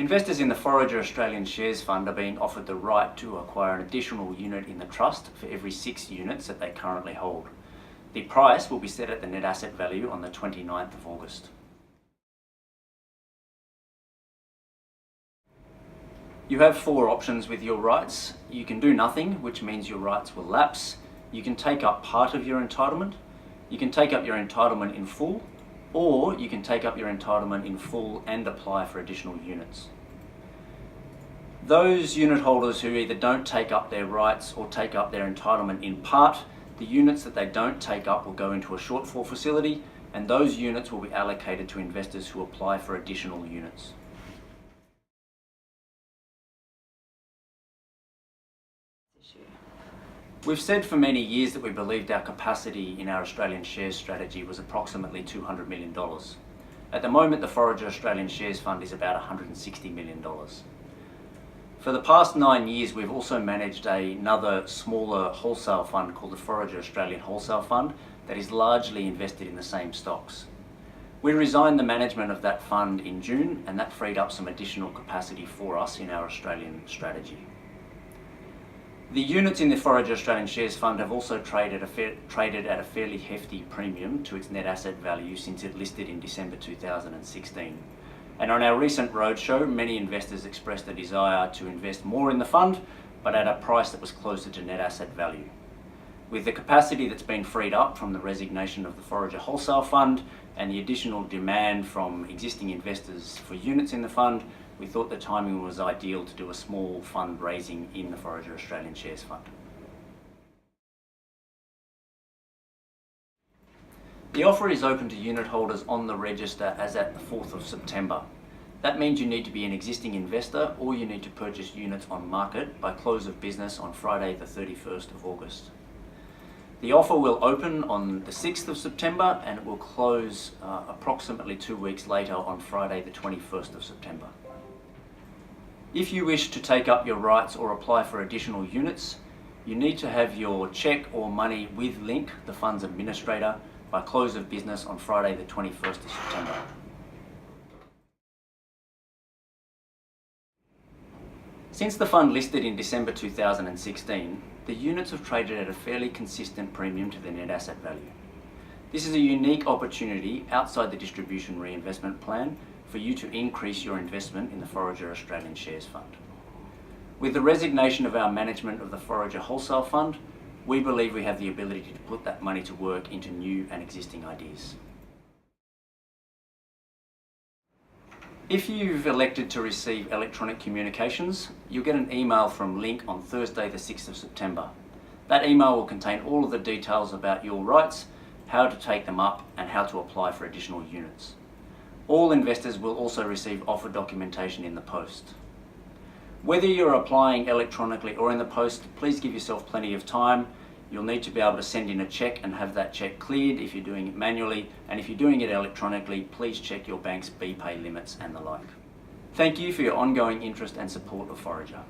Investors in the Forager Australian Shares Fund are being offered the right to acquire an additional unit in the trust for every 6 units that they currently hold. The price will be set at the net asset value on the 29th of August. You have 4 options with your rights. You can do nothing, which means your rights will lapse. You can take up part of your entitlement. You can take up your entitlement in full, or you can take up your entitlement in full and apply for additional units. Those unit holders who either don't take up their rights or take up their entitlement in part, the units that they don't take up will go into a shortfall facility, and those units will be allocated to investors who apply for additional units. We've said for many years that we believed our capacity in our Australian shares strategy was approximately $200 million. At the moment, the Forager Australian Shares Fund is about $160 million. For the past 9 years, we've also managed another smaller wholesale fund called the Forager Australian Wholesale Fund that is largely invested in the same stocks. We resigned the management of that fund in June, and that freed up some additional capacity for us in our Australian strategy. The units in the Forager Australian Shares Fund have also traded at a fairly hefty premium to its net asset value since it listed in December 2016. And on our recent roadshow, many investors expressed a desire to invest more in the fund, but at a price that was closer to net asset value. With the capacity that's been freed up from the resignation of the Forager Wholesale Fund and the additional demand from existing investors for units in the fund, we thought the timing was ideal to do a small fundraising in the Forager Australian Shares Fund. The offer is open to unit holders on the register as at the 4th of September. That means you need to be an existing investor or you need to purchase units on market by close of business on Friday the 31st of August. The offer will open on the 6th of September and it will close approximately 2 weeks later on Friday the 21st of September. If you wish to take up your rights or apply for additional units, you need to have your cheque or money with Link, the fund's administrator, by close of business on Friday the 21st of September. Since the fund listed in December 2016, the units have traded at a fairly consistent premium to the net asset value. This is a unique opportunity outside the distribution reinvestment plan for you to increase your investment in the Forager Australian Shares Fund. With the resignation of our management of the Forager Wholesale Fund, we believe we have the ability to put that money to work into new and existing ideas. If you've elected to receive electronic communications, you'll get an email from Link on Thursday the 6th of September. That email will contain all of the details about your rights, how to take them up, and how to apply for additional units. All investors will also receive offer documentation in the post. Whether you're applying electronically or in the post, please give yourself plenty of time. You'll need to be able to send in a cheque and have that cheque cleared if you're doing it manually, and if you're doing it electronically, please check your bank's BPay limits and the like. Thank you for your ongoing interest and support of Forager.